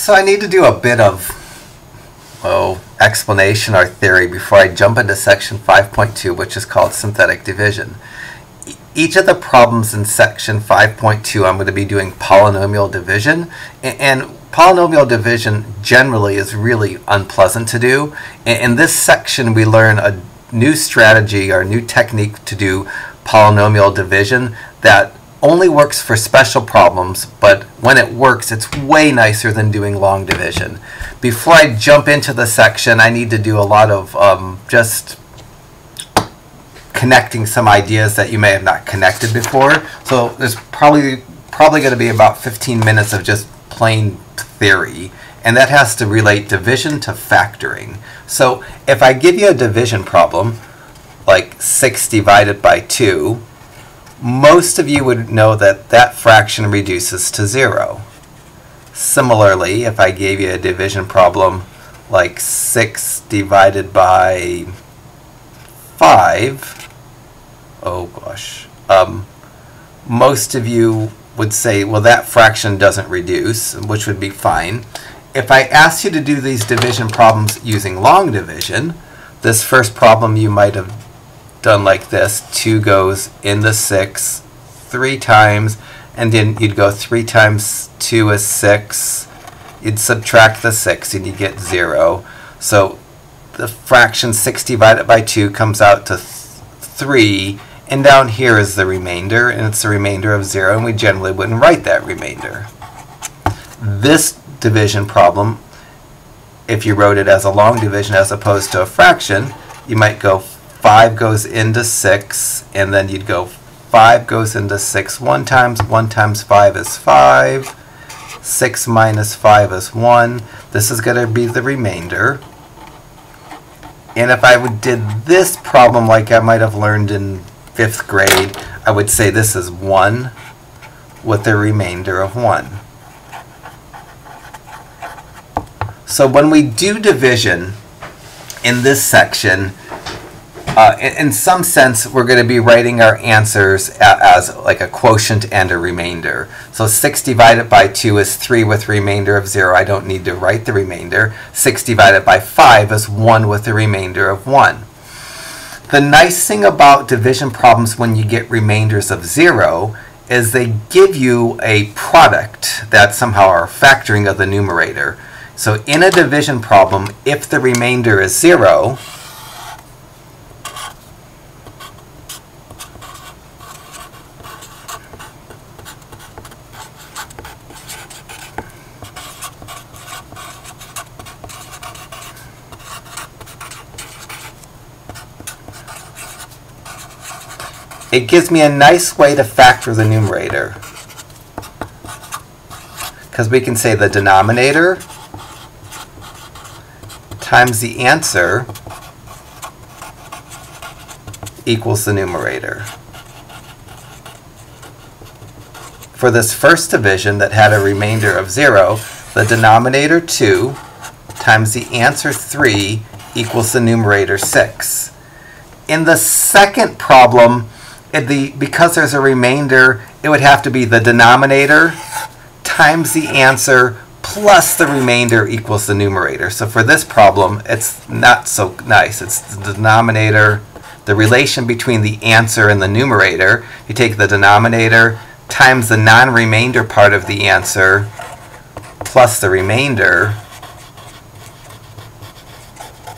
So I need to do a bit of explanation or theory before I jump into section 5.2, which is called synthetic division. Each of the problems in section 5.2 I'm going to be doing polynomial division, and polynomial division generally is really unpleasant to do. In this section we learn a new strategy or new technique to do polynomial division that only works for special problems, but when it works, it's way nicer than doing long division. Before I jump into the section, I need to do a lot of just connecting some ideas that you may have not connected before. So there's probably going to be about 15 minutes of just plain theory, and that has to relate division to factoring. So if I give you a division problem, like 6 divided by 2, most of you would know that that fraction reduces to 0. Similarly, if I gave you a division problem like 6 divided by 5, most of you would say, well, that fraction doesn't reduce, which would be fine. If I asked you to do these division problems using long division, this first problem you might have done like this. 2 goes in the 6 3 times, and then you'd go 3 times 2 is 6. You'd subtract the 6 and you get 0. So the fraction 6 divided by 2 comes out to 3, and down here is the remainder, and it's the remainder of 0, and we generally wouldn't write that remainder. This division problem, if you wrote it as a long division as opposed to a fraction, you might go 5 goes into 6, and then you'd go 5 goes into 6 1 times 5 is 5, 6 minus 5 is 1. This is going to be the remainder. And if I did this problem like I might have learned in 5th grade, I would say this is 1 with the remainder of 1. So when we do division in this section, in some sense, we're going to be writing our answers as like a quotient and a remainder. So 6 divided by 2 is 3 with remainder of 0. I don't need to write the remainder. 6 divided by 5 is 1 with the remainder of 1. The nice thing about division problems when you get remainders of 0 is they give you a product that somehow are factoring of the numerator. So in a division problem, if the remainder is 0, it gives me a nice way to factor the numerator, because we can say the denominator times the answer equals the numerator. For this first division that had a remainder of 0, the denominator 2 times the answer 3 equals the numerator 6. In the second problem, because there's a remainder, it would have to be the denominator times the answer plus the remainder equals the numerator. So for this problem, it's not so nice. It's the denominator, the relation between the answer and the numerator. You take the denominator times the non-remainder part of the answer plus the remainder.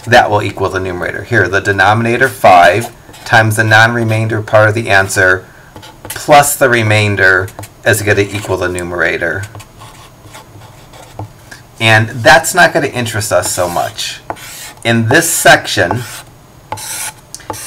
That will equal the numerator. Here, the denominator 5 times the non-remainder part of the answer plus the remainder is going to equal the numerator. And that's not going to interest us so much. In this section,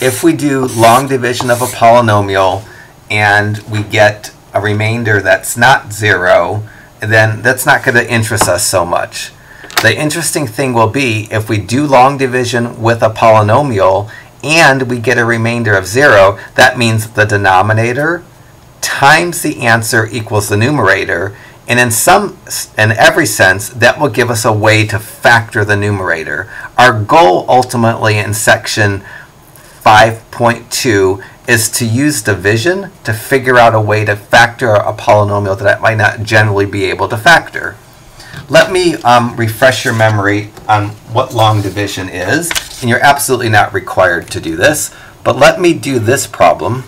if we do long division of a polynomial and we get a remainder that's not 0, then that's not going to interest us so much. The interesting thing will be if we do long division with a polynomial and we get a remainder of 0, that means the denominator times the answer equals the numerator, and in every sense that will give us a way to factor the numerator. Our goal ultimately in section 5.2 is to use division to figure out a way to factor a polynomial that I might not generally be able to factor. let me refresh your memory on what long division is. And you're absolutely not required to do this, but let me do this problem.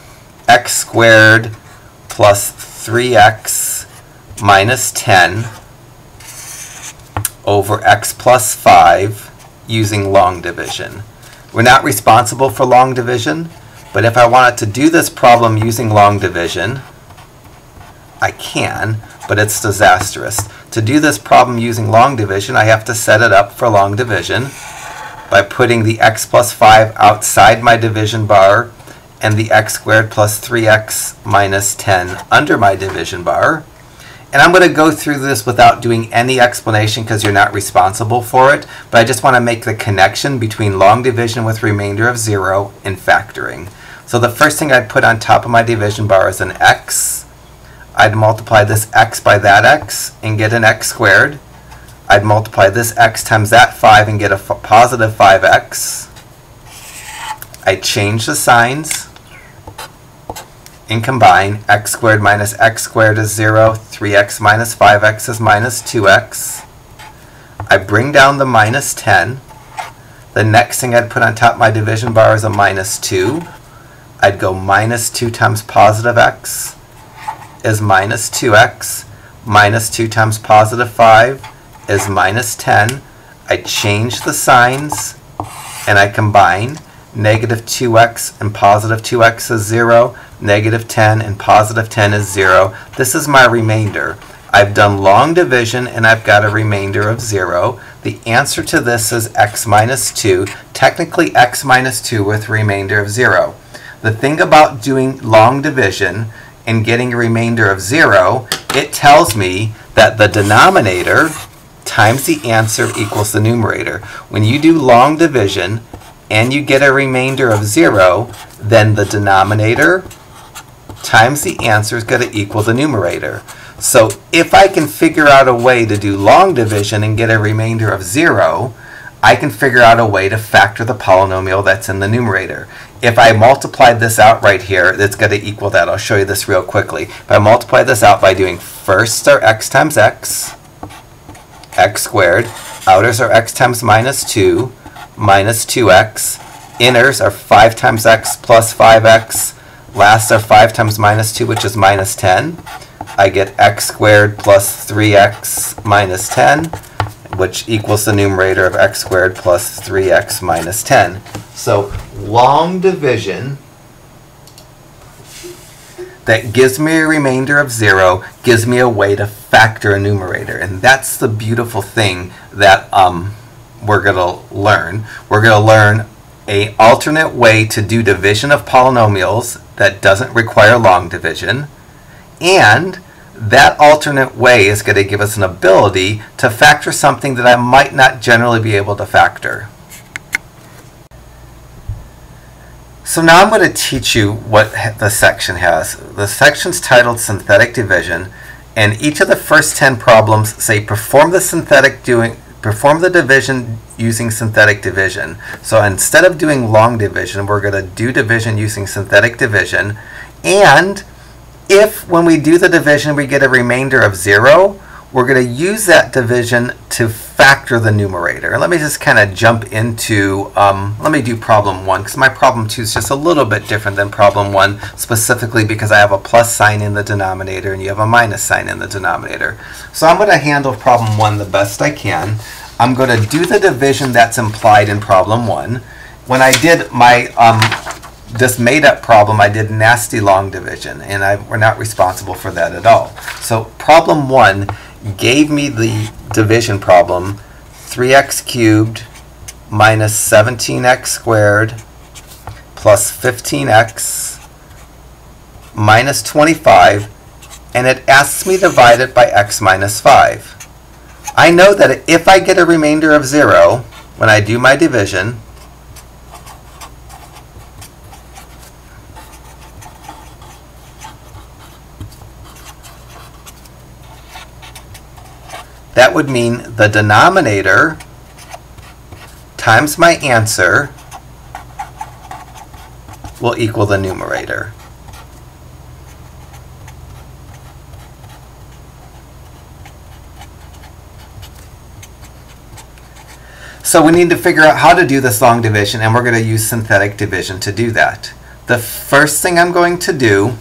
X squared plus 3x minus 10 over x plus 5 using long division. We're not responsible for long division, but if I wanted to do this problem using long division, I can, but it's disastrous. To do this problem using long division, I have to set it up for long division by putting the x plus 5 outside my division bar and the x squared plus 3x minus 10 under my division bar. And I'm going to go through this without doing any explanation because you're not responsible for it, but I just want to make the connection between long division with remainder of 0 and factoring. So the first thing I'd put on top of my division bar is an x. I'd multiply this x by that x and get an x squared. I'd multiply this x times that 5 and get a positive 5x. I'd change the signs and combine. X squared minus x squared is 0. 3x minus 5x is minus 2x. I bring down the minus 10. The next thing I'd put on top of my division bar is a minus 2. I'd go minus 2 times positive x is minus 2x. Minus 2 times positive 5 is minus 10. I change the signs and I combine. Negative 2x and positive 2x is 0. Negative 10 and positive 10 is 0. This is my remainder. I've done long division and I've got a remainder of 0. The answer to this is x minus 2. Technically x minus 2 with remainder of 0. The thing about doing long division and getting a remainder of 0, it tells me that the denominator times the answer equals the numerator. When you do long division and you get a remainder of 0, then the denominator times the answer is going to equal the numerator. So if I can figure out a way to do long division and get a remainder of 0, I can figure out a way to factor the polynomial that's in the numerator. If I multiply this out right here, it's going to equal that. I'll show you this real quickly. If I multiply this out by doing firsts are x times x, x squared, outers are x times minus 2, minus 2x, inners are 5 times x plus 5x, last are 5 times minus 2, which is minus 10. I get x squared plus 3x minus 10, which equals the numerator of x squared plus 3x minus 10. So long division that gives me a remainder of 0 gives me a way to factor a numerator. And that's the beautiful thing that we're going to learn. We're going to learn an alternate way to do division of polynomials that doesn't require long division. And that alternate way is going to give us an ability to factor something that I might not generally be able to factor. So now I'm going to teach you what the section has. The section's titled Synthetic Division, and each of the first 10 problems say perform the division using synthetic division. So instead of doing long division, we're going to do division using synthetic division. And if when we do the division we get a remainder of 0, we're going to use that division to factor the numerator. And let me just kind of jump into, let me do problem 1, because my problem 2 is just a little bit different than problem 1, specifically because I have a plus sign in the denominator and you have a minus sign in the denominator. So I'm going to handle problem 1 the best I can. I'm going to do the division that's implied in problem 1. When I did my this made-up problem, I did nasty long division, and we're not responsible for that at all. So problem 1 gave me the division problem, 3x cubed minus 17x squared plus 15x minus 25, and it asks me to divide it by x minus 5. I know that if I get a remainder of 0 when I do my division, that would mean the denominator times my answer will equal the numerator. So we need to figure out how to do this long division, and we're going to use synthetic division to do that. The first thing I'm going to do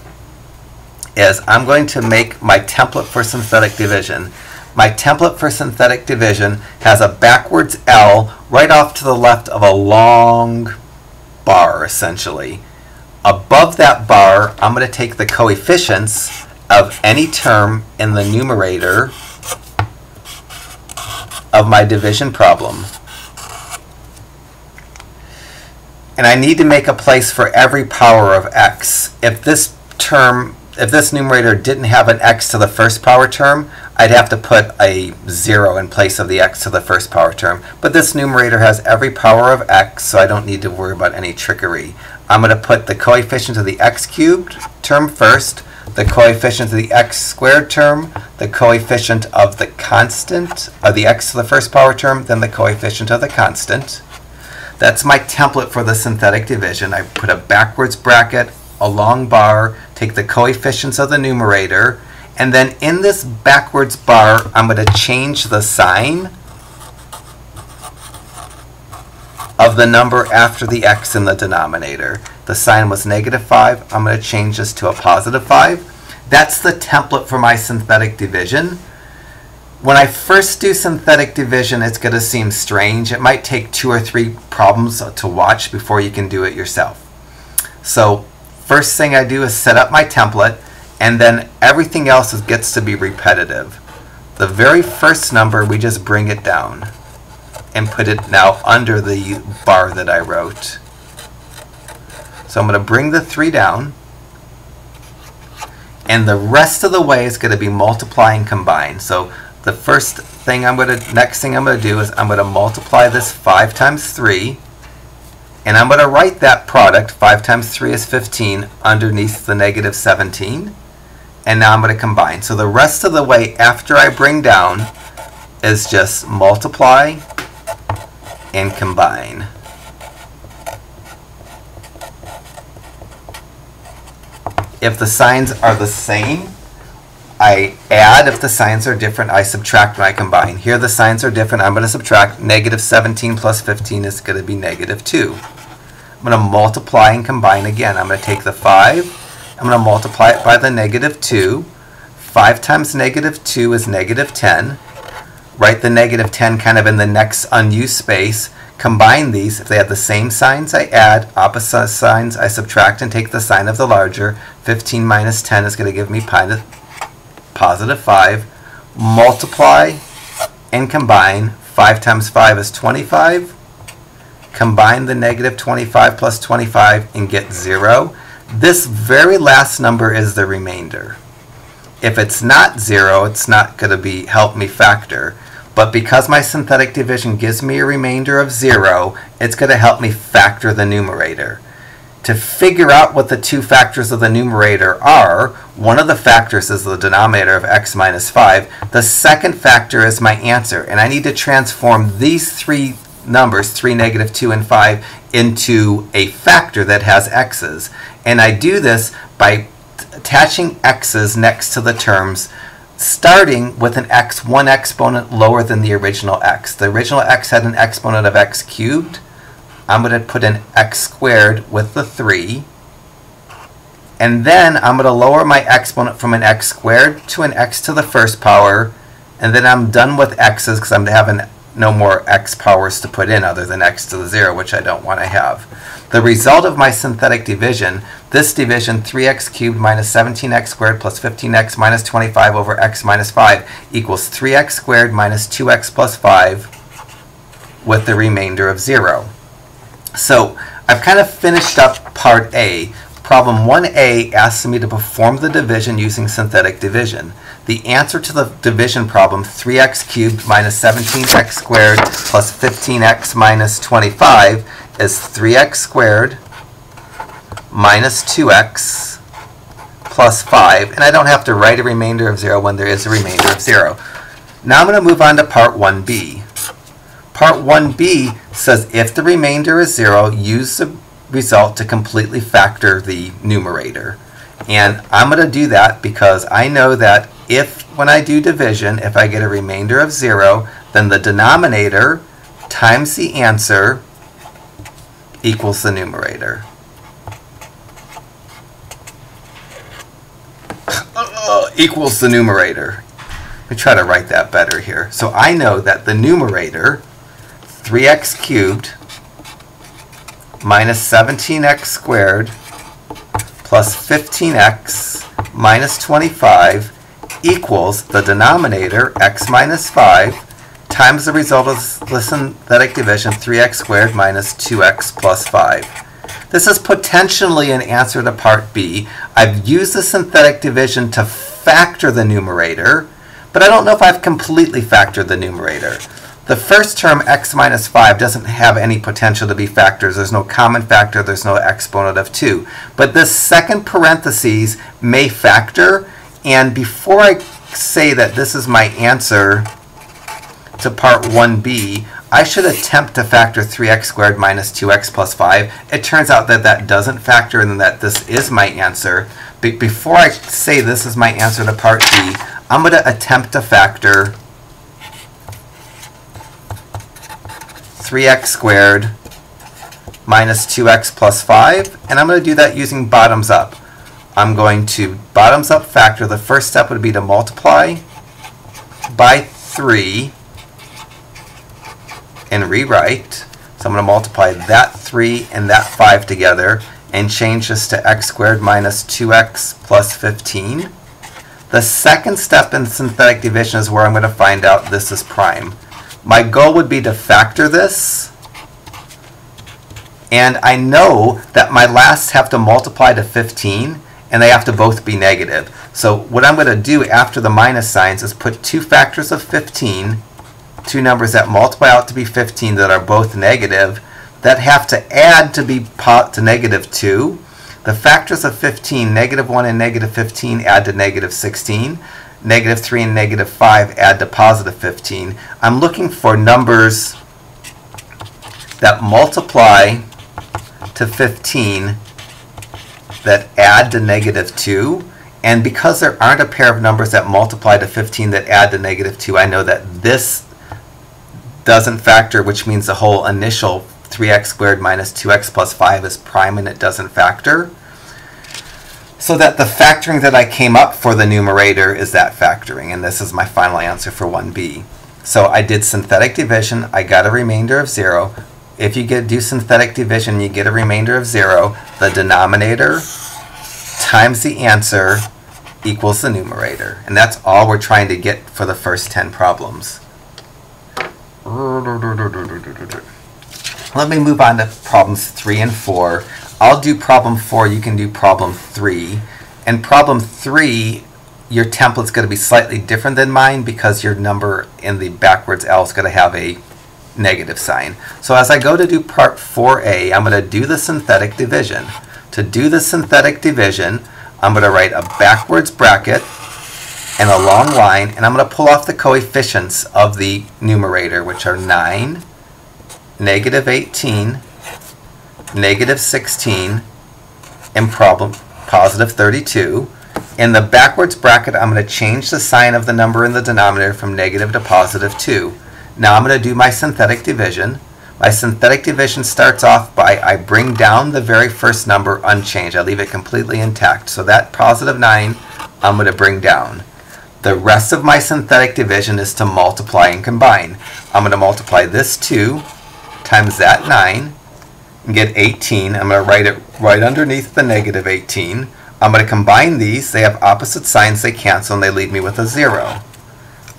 is I'm going to make my template for synthetic division. My template for synthetic division has a backwards L right off to the left of a long bar, essentially. Above that bar, I'm going to take the coefficients of any term in the numerator of my division problem. And I need to make a place for every power of x. If this numerator didn't have an x to the first power term, I'd have to put a 0 in place of the x to the first power term. But this numerator has every power of x, so I don't need to worry about any trickery. I'm going to put the coefficient of the x cubed term first, the coefficient of the x squared term, the coefficient of the constant of the x to the first power term, then the coefficient of the constant. That's my template for the synthetic division. I put a backwards bracket, a long bar, take the coefficients of the numerator, and then in this backwards bar, I'm going to change the sign of the number after the x in the denominator. The sign was -5. I'm going to change this to a +5. That's the template for my synthetic division. When I first do synthetic division, it's going to seem strange. It might take 2 or 3 problems to watch before you can do it yourself. So first thing I do is set up my template, and then everything else gets to be repetitive. The very first number, we just bring it down and put it now under the bar that I wrote. So I'm going to bring the 3 down, and the rest of the way is going to be multiply and combine. So the next thing I'm going to do is I'm going to multiply this 5 times 3, and I'm going to write that product, 5 times 3 is 15, underneath the -17. And now I'm going to combine. So the rest of the way after I bring down is just multiply and combine. If the signs are the same, I add. If the signs are different, I subtract when I combine. Here the signs are different. I'm going to subtract. -17 plus 15 is going to be -2. I'm going to multiply and combine again. I'm going to take the 5. I'm going to multiply it by the -2. 5 times -2 is -10. Write the -10 kind of in the next unused space. Combine these. If they have the same signs, I add. Opposite signs, I subtract and take the sign of the larger. 15 minus 10 is going to give me +5. Multiply and combine. 5 times 5 is 25. Combine the -25 plus 25 and get 0. This very last number is the remainder. If it's not 0, it's not going to help me factor. But because my synthetic division gives me a remainder of 0, it's going to help me factor the numerator. To figure out what the 2 factors of the numerator are, one of the factors is the denominator of x minus 5. The second factor is my answer. And I need to transform these 3 numbers, 3, -2, and 5, into a factor that has x's. And I do this by attaching x's next to the terms, starting with one exponent lower than the original x. The original x had an exponent of x cubed. I'm going to put an x squared with the 3. And then I'm going to lower my exponent from an x squared to an x to the first power. And then I'm done with x's because I'm having no more x powers to put in other than x to the 0, which I don't want to have. The result of my synthetic division, this division, 3x cubed minus 17x squared plus 15x minus 25 over x minus 5 equals 3x squared minus 2x plus 5 with the remainder of 0. So I've kind of finished up part A. Problem 1A asks me to perform the division using synthetic division. The answer to the division problem, 3x cubed minus 17x squared plus 15x minus 25, is 3x squared minus 2x plus 5. And I don't have to write a remainder of 0 when there is a remainder of 0. Now I'm going to move on to part 1B. Part 1B says if the remainder is 0, use the result to completely factor the numerator. And I'm going to do that because I know that when I do division, if I get a remainder of 0, then the denominator times the answer equals the numerator. Equals the numerator. Let me try to write that better here. So I know that the numerator, 3x cubed minus 17x squared plus 15x minus 25 equals the denominator, x minus 5, times the result of the synthetic division, 3x squared minus 2x plus 5. This is potentially an answer to part B. I've used the synthetic division to factor the numerator, but I don't know if I've completely factored the numerator. The first term, x minus 5, doesn't have any potential to be factors. There's no common factor. There's no exponent of 2. But this second parentheses may factor, and before I say that this is my answer to part 1b, I should attempt to factor 3x squared minus 2x plus 5. It turns out that that doesn't factor and that this is my answer. But before I say this is my answer to part B, I'm going to attempt to factor 3x squared minus 2x plus 5, and I'm going to do that using bottoms up. I'm going to bottoms up factor. The first step would be to multiply by 3 and rewrite. So I'm going to multiply that 3 and that 5 together and change this to x squared minus 2x plus 15. The second step in synthetic division is where I'm going to find out this is prime. My goal would be to factor this, and I know that my lasts have to multiply to 15, and they have to both be negative. So what I'm going to do after the minus signs is put two factors of 15, two numbers that multiply out to be 15 that are both negative, that have to add to be to negative 2. The factors of 15, negative 1 and negative 15, add to negative 16. Negative 3 and negative 5 add to positive 15. I'm looking for numbers that multiply to 15 that add to negative 2. And because there aren't a pair of numbers that multiply to 15 that add to negative 2, I know that this doesn't factor, which means the whole initial 3x squared minus 2x plus 5 is prime and it doesn't factor. So that the factoring that I came up for the numerator is that factoring, and this is my final answer for 1b. So I did synthetic division, I got a remainder of 0. If you do synthetic division, you get a remainder of 0. The denominator times the answer equals the numerator. And that's all we're trying to get for the first 10 problems. Let me move on to problems 3 and 4. I'll do problem 4, you can do problem 3. And problem 3, your template's going to be slightly different than mine because your number in the backwards L is going to have a negative sign. So as I go to do part 4a, I'm going to do the synthetic division. To do the synthetic division, I'm going to write a backwards bracket and a long line, and I'm going to pull off the coefficients of the numerator, which are 9, negative 18, negative 16, and positive 32. In the backwards bracket, I'm going to change the sign of the number in the denominator from negative to positive 2. Now I'm going to do my synthetic division. My synthetic division starts off by I bring down the very first number unchanged. I leave it completely intact. So that positive 9, I'm going to bring down. The rest of my synthetic division is to multiply and combine. I'm going to multiply this 2 times that 9 and get 18. I'm going to write it right underneath the negative 18. I'm going to combine these. They have opposite signs. They cancel and they leave me with a 0.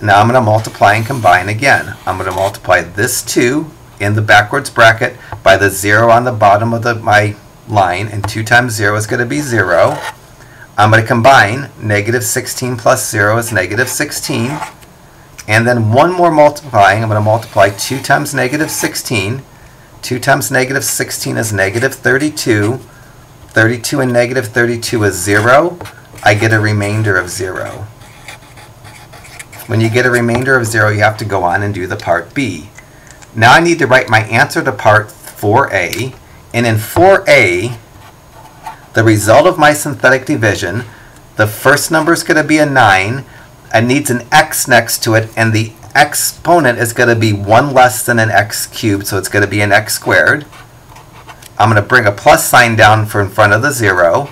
Now I'm going to multiply and combine again. I'm going to multiply this 2 in the backwards bracket by the 0 on the bottom of my line, and 2 times 0 is going to be 0. I'm going to combine. Negative 16 plus 0 is negative 16. And then one more multiplying. I'm going to multiply 2 times negative 16. 2 times negative 16 is negative 32. 32 and negative 32 is 0. I get a remainder of 0. When you get a remainder of 0, you have to go on and do the part B. Now I need to write my answer to part 4a. And in 4a, the result of my synthetic division, the first number is going to be a 9. It needs an x next to it, and the exponent is going to be 1 less than an x cubed, so it's going to be an x squared. I'm going to bring a plus sign down for in front of the 0.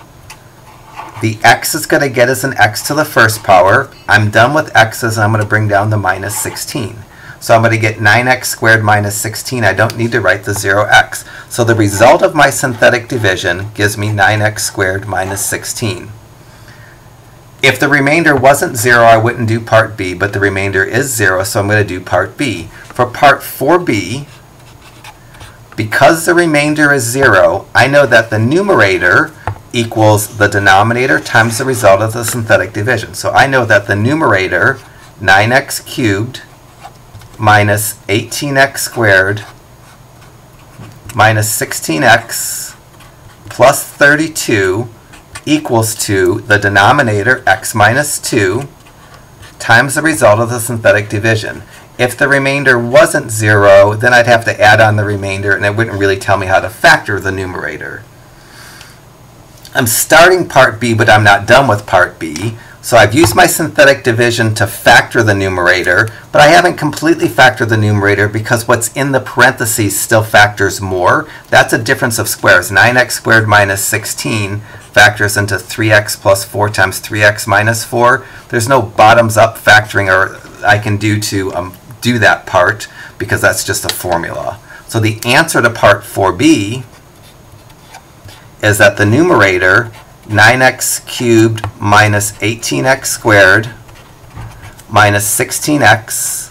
The x is going to get us an x to the first power. I'm done with x's, and I'm going to bring down the minus 16. So I'm going to get 9x squared minus 16. I don't need to write the 0x. So the result of my synthetic division gives me 9x squared minus 16. If the remainder wasn't 0, I wouldn't do part B, but the remainder is 0, so I'm going to do part B. For part 4b, because the remainder is 0, I know that the numerator equals the denominator times the result of the synthetic division. So I know that the numerator, 9x cubed minus 18x squared minus 16x plus 32 equals to the denominator, x minus 2, times the result of the synthetic division. If the remainder wasn't 0, then I'd have to add on the remainder, and it wouldn't really tell me how to factor the numerator. I'm starting part B, but I'm not done with part B. So I've used my synthetic division to factor the numerator, but I haven't completely factored the numerator because what's in the parentheses still factors more. That's a difference of squares. 9x squared minus 16 factors into 3x plus 4 times 3x minus 4. There's no bottoms-up factoring or I can do to do that part because that's just a formula. So the answer to part 4b is that the numerator, 9x cubed minus 18x squared minus 16x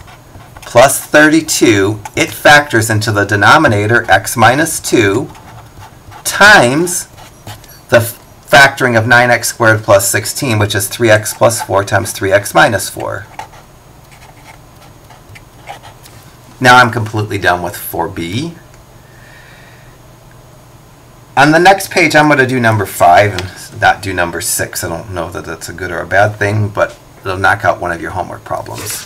plus 32, it factors into the denominator x minus 2 times the factoring of 9x squared plus 16, which is 3x plus 4 times 3x minus 4. Now I'm completely done with 4b. On the next page, I'm going to do number 5 and not do number 6. I don't know that that's a good or a bad thing, but it'll knock out one of your homework problems.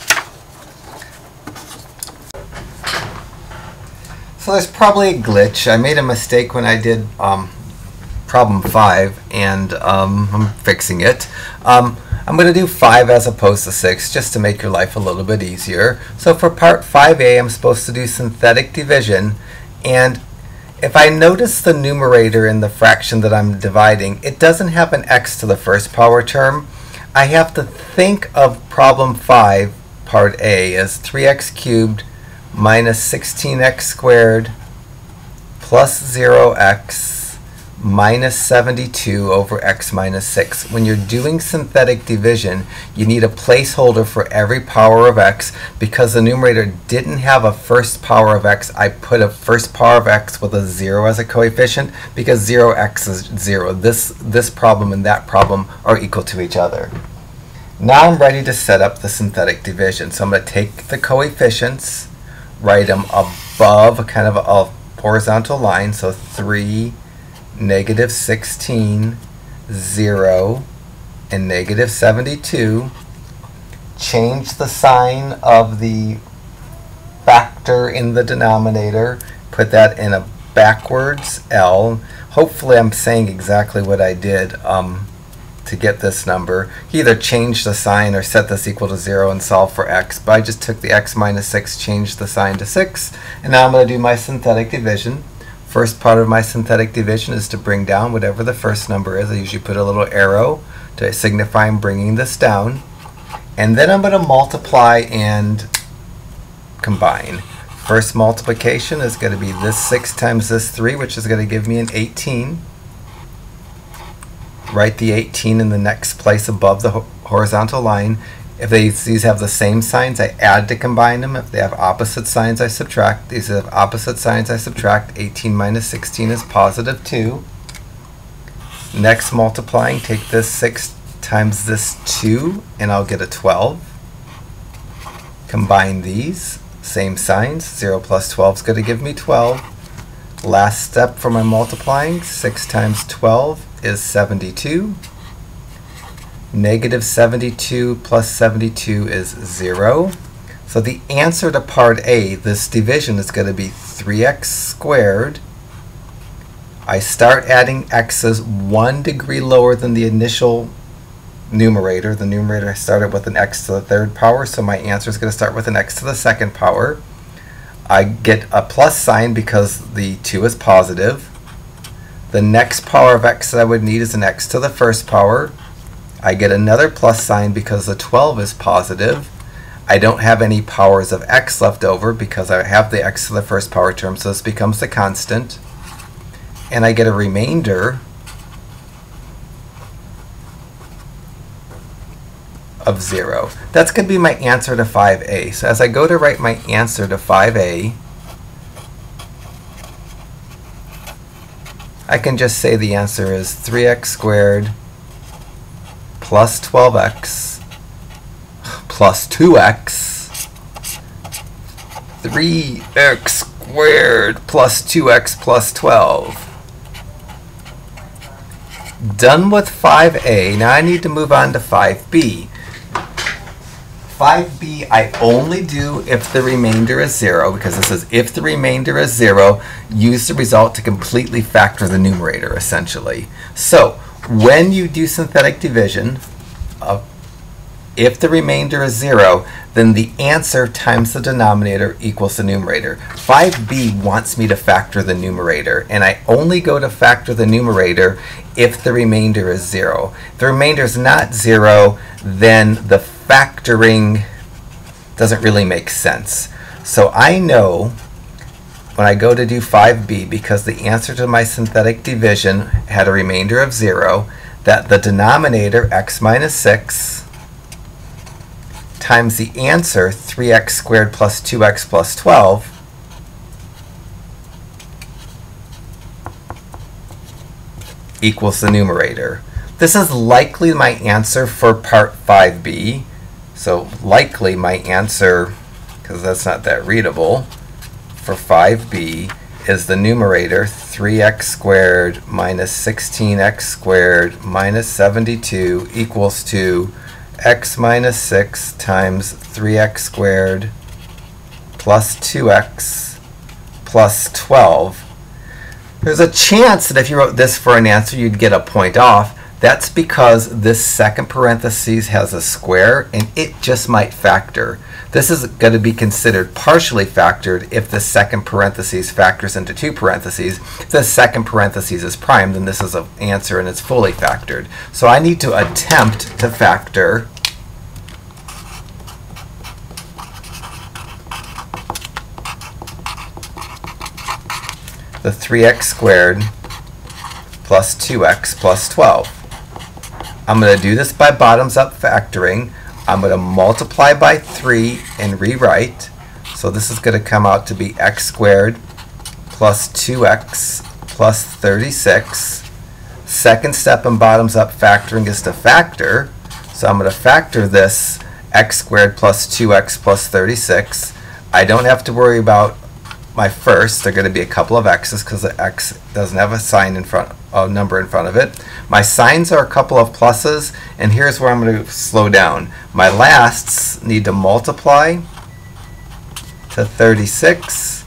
So there's probably a glitch. I made a mistake when I did problem 5, and I'm fixing it. I'm going to do 5 as opposed to 6, just to make your life a little bit easier. So for part 5a, I'm supposed to do synthetic division, and if I notice the numerator in the fraction that I'm dividing, it doesn't have an x to the first power term. I have to think of problem 5, part A, as 3x cubed minus 16x squared plus 0x minus 72 over x minus 6. When you're doing synthetic division, you need a placeholder for every power of x. Because the numerator didn't have a first power of x, I put a first power of x with a 0 as a coefficient, because 0x is 0. This problem and that problem are equal to each other. Now I'm ready to set up the synthetic division. So I'm going to take the coefficients, write them above kind of a horizontal line, so 3, negative 16, 0, and negative 72. Change the sign of the factor in the denominator. Put that in a backwards L. Hopefully I'm saying exactly what I did to get this number. You either change the sign or set this equal to 0 and solve for x. But I just took the x minus 6, changed the sign to 6, and now I'm going to do my synthetic division. First part of my synthetic division is to bring down whatever the first number is. I usually put a little arrow to signify I'm bringing this down. And then I'm going to multiply and combine. First multiplication is going to be this 6 times this 3, which is going to give me an 18. Write the 18 in the next place above the horizontal line. If these have the same signs, I add to combine them. If they have opposite signs, I subtract. These have opposite signs, I subtract. 18 minus 16 is positive 2. Next multiplying, take this 6 times this 2, and I'll get a 12. Combine these, same signs. 0 plus 12 is going to give me 12. Last step for my multiplying, 6 times 12 is 72. Negative 72 plus 72 is 0. So the answer to part A, this division, is going to be 3x squared. I start adding x's 1 degree lower than the initial numerator. The numerator started with an x to the third power, so my answer is going to start with an x to the second power. I get a plus sign because the 2 is positive. The next power of x that I would need is an x to the first power. I get another plus sign because the 12 is positive. I don't have any powers of x left over because I have the x to the first power term, so this becomes the constant. And I get a remainder of 0. That's going to be my answer to 5a. So as I go to write my answer to 5a, I can just say the answer is 3x squared plus 12x plus 2x, 3x squared plus 2x plus 12. Done with 5a. Now I need to move on to 5b. 5b I only do if the remainder is 0, because this is if the remainder is 0, use the result to completely factor the numerator, essentially. So when you do synthetic division, if the remainder is 0, then the answer times the denominator equals the numerator. 5b wants me to factor the numerator, and I only go to factor the numerator if the remainder is 0. If the remainder is not 0, then the factoring doesn't really make sense. So I know when I go to do 5b, because the answer to my synthetic division had a remainder of 0, that the denominator, x minus 6, times the answer, 3x squared plus 2x plus 12, equals the numerator. This is likely my answer for part 5b. So likely my answer, because that's not that readable, for 5b is the numerator 3x squared minus 16x squared minus 72 equals to x minus 6 times 3x squared plus 2x plus 12. There's a chance that if you wrote this for an answer, you'd get a point off. That's because this second parenthesis has a square, and it just might factor. This is going to be considered partially factored if the second parenthesis factors into two parentheses. If the second parenthesis is prime, then this is an answer and it's fully factored. So I need to attempt to factor the 3x squared plus 2x plus 12. I'm going to do this by bottoms up factoring. I'm going to multiply by 3 and rewrite. So this is going to come out to be x squared plus 2x plus 36. Second step in bottoms up factoring is to factor. So I'm going to factor this x squared plus 2x plus 36. I don't have to worry about my first. They're going to be a couple of x's because the x doesn't have a sign in front, a number in front of it. My signs are a couple of pluses, and here's where I'm going to slow down. My lasts need to multiply to 36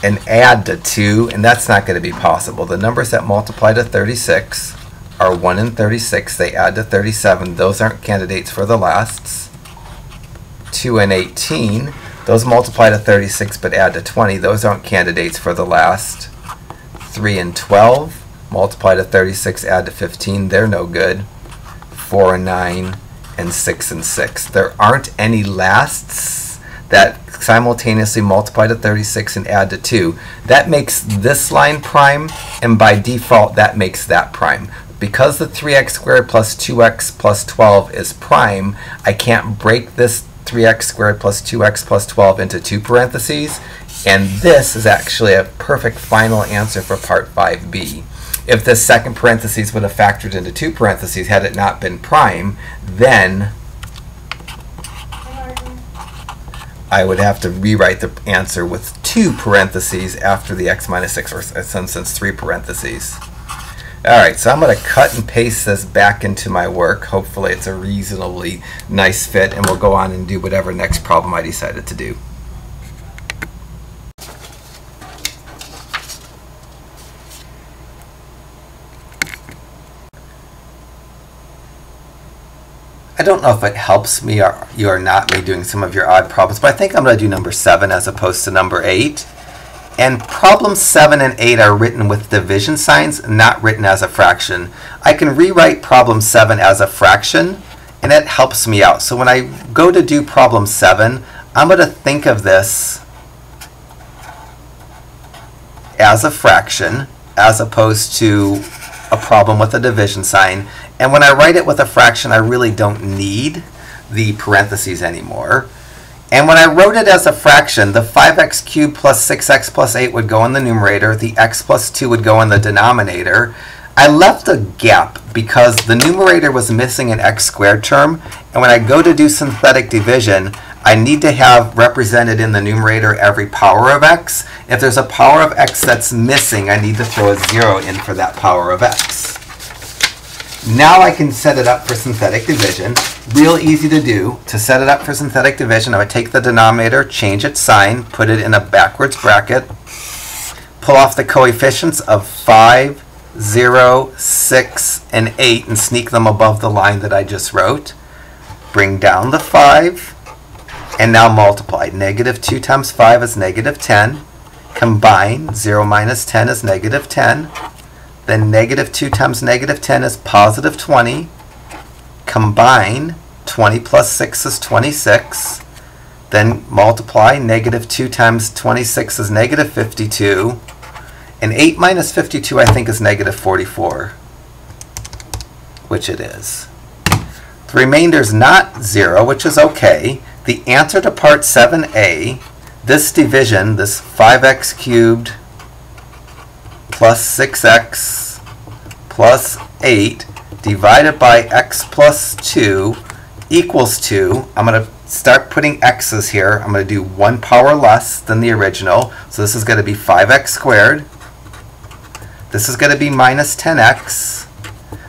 and add to 2, and that's not going to be possible. The numbers that multiply to 36 are 1 and 36. They add to 37. Those aren't candidates for the lasts. 2 and 18. Those multiply to 36 but add to 20. Those aren't candidates for the last. 3 and 12 multiply to 36, add to 15. They're no good. 4 and 9 and 6 and 6. There aren't any lasts that simultaneously multiply to 36 and add to 2. That makes this line prime, and by default that makes that prime. Because the 3x squared plus 2x plus 12 is prime, I can't break this 3x squared plus 2x plus 12 into two parentheses, and this is actually a perfect final answer for part 5b. If the second parentheses would have factored into two parentheses had it not been prime, then I would have to rewrite the answer with two parentheses after the x minus 6, or since three parentheses. Alright, so I'm going to cut and paste this back into my work. Hopefully it's a reasonably nice fit, and we'll go on and do whatever next problem I decided to do. I don't know if it helps me or you or not me doing some of your odd problems, but I think I'm going to do number 7 as opposed to number 8. And problems 7 and 8 are written with division signs, not written as a fraction. I can rewrite problem 7 as a fraction, and it helps me out. So when I go to do problem 7, I'm going to think of this as a fraction as opposed to a problem with a division sign. And when I write it with a fraction, I really don't need the parentheses anymore. And when I wrote it as a fraction, the 5x cubed plus 6x plus 8 would go in the numerator, the x plus 2 would go in the denominator. I left a gap because the numerator was missing an x squared term, and when I go to do synthetic division, I need to have represented in the numerator every power of x. If there's a power of x that's missing, I need to throw a 0 in for that power of x. Now I can set it up for synthetic division. Real easy to do. To set it up for synthetic division, I would take the denominator, change its sign, put it in a backwards bracket, pull off the coefficients of 5, 0, 6, and 8, and sneak them above the line that I just wrote. Bring down the 5, and now multiply. Negative 2 times 5 is negative 10. Combine, 0 minus 10 is negative 10. Then negative 2 times negative 10 is positive 20. Combine, 20 plus 6 is 26. Then multiply, negative 2 times 26 is negative 52. And 8 minus 52 I think is negative 44, which it is. The remainder is not 0, which is okay. The answer to part 7a, this division, this 5x cubed plus 6x plus 8 divided by x plus 2 equals 2. I'm going to start putting x's here. I'm going to do 1 power less than the original. So this is going to be 5x squared. This is going to be minus 10x.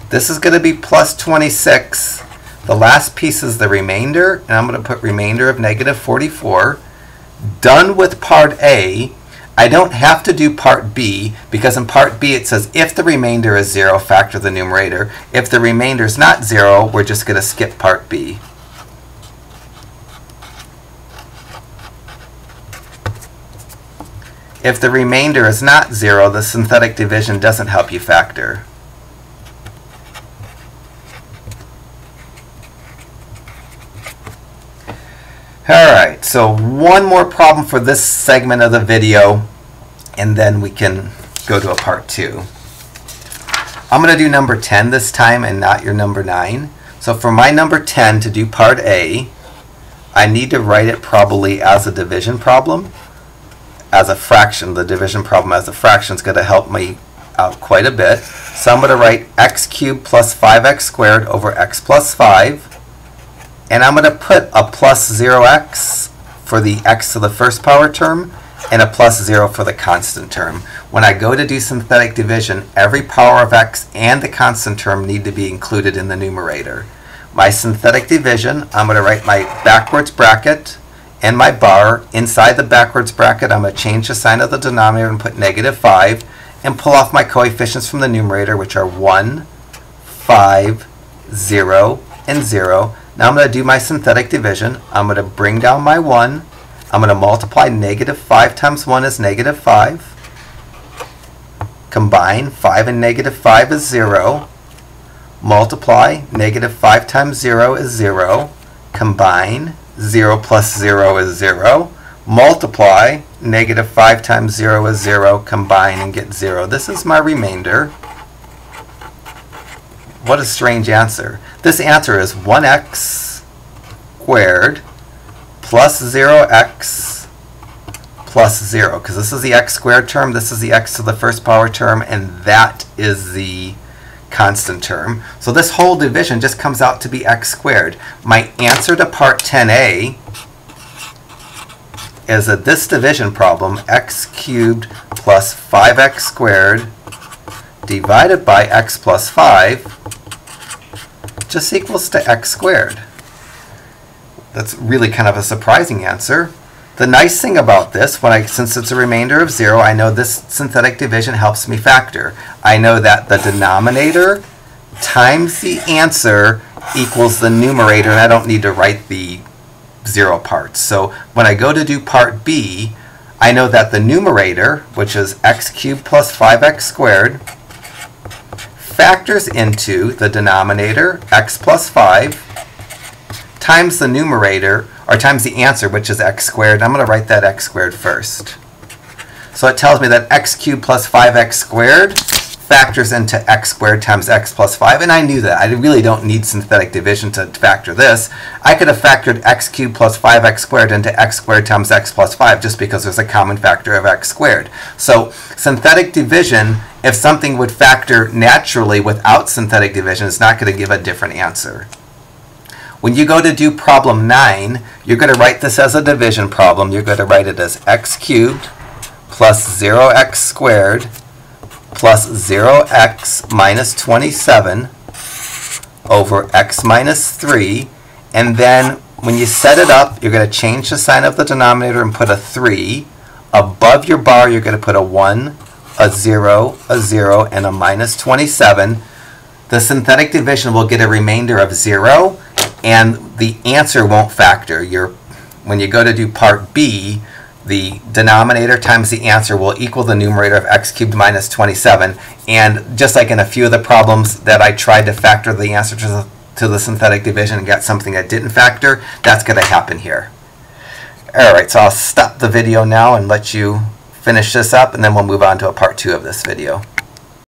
This is going to be plus 26. The last piece is the remainder, and I'm going to put remainder of negative 44. Done with part A. I don't have to do part B, because in part B it says if the remainder is 0, factor the numerator. If the remainder is not 0, we're just going to skip part B. If the remainder is not 0, the synthetic division doesn't help you factor. Alright, so one more problem for this segment of the video, and then we can go to a part 2. I'm going to do number 10 this time and not your number 9. So for my number 10 to do part A, I need to write it probably as a division problem. As a fraction, the division problem as a fraction is going to help me out quite a bit. So I'm going to write x cubed plus 5x squared over x plus 5. And I'm going to put a plus 0x for the x to the first power term and a plus 0 for the constant term. When I go to do synthetic division, every power of x and the constant term need to be included in the numerator. My synthetic division, I'm going to write my backwards bracket and my bar. Inside the backwards bracket, I'm going to change the sign of the denominator and put negative 5 and pull off my coefficients from the numerator, which are 1, 5, 0, and 0. Now I'm going to do my synthetic division. I'm going to bring down my 1. I'm going to multiply negative 5 times 1 is negative 5. Combine, 5 and negative 5 is 0. Multiply, negative 5 times 0 is 0. Combine, 0 plus 0 is 0. Multiply, negative 5 times 0 is 0. Combine and get 0. This is my remainder. What a strange answer. This answer is 1x squared plus 0x plus 0, because this is the x squared term, this is the x to the first power term, and that is the constant term. So this whole division just comes out to be x squared. My answer to part 10a is that this division problem, x cubed plus 5x squared divided by x plus 5 just equals to x squared. That's really kind of a surprising answer. The nice thing about this, since it's a remainder of 0, I know this synthetic division helps me factor. I know that the denominator times the answer equals the numerator, and I don't need to write the 0 parts. So when I go to do part B, I know that the numerator, which is x cubed plus 5x squared, factors into the denominator, x plus 5, times the numerator, or times the answer, which is x squared. I'm going to write that x squared first. So it tells me that x cubed plus 5x squared factors into x squared times x plus 5, and I knew that. I really don't need synthetic division to factor this. I could have factored x cubed plus 5x squared into x squared times x plus 5 just because there's a common factor of x squared. So synthetic division, if something would factor naturally without synthetic division, is not going to give a different answer. When you go to do problem 9, you're going to write this as a division problem. You're going to write it as x cubed plus 0x squared plus 0x minus 27 over x minus 3. And then when you set it up, you're going to change the sign of the denominator and put a 3. Above your bar, you're going to put a 1, a 0, and a minus 27. The synthetic division will get a remainder of 0, and the answer won't factor. When you go to do part B, the denominator times the answer will equal the numerator of x cubed minus 27. And just like in a few of the problems that I tried to factor the answer to the synthetic division and get something that didn't factor, that's going to happen here. Alright, so I'll stop the video now and let you finish this up, and then we'll move on to a part 2 of this video.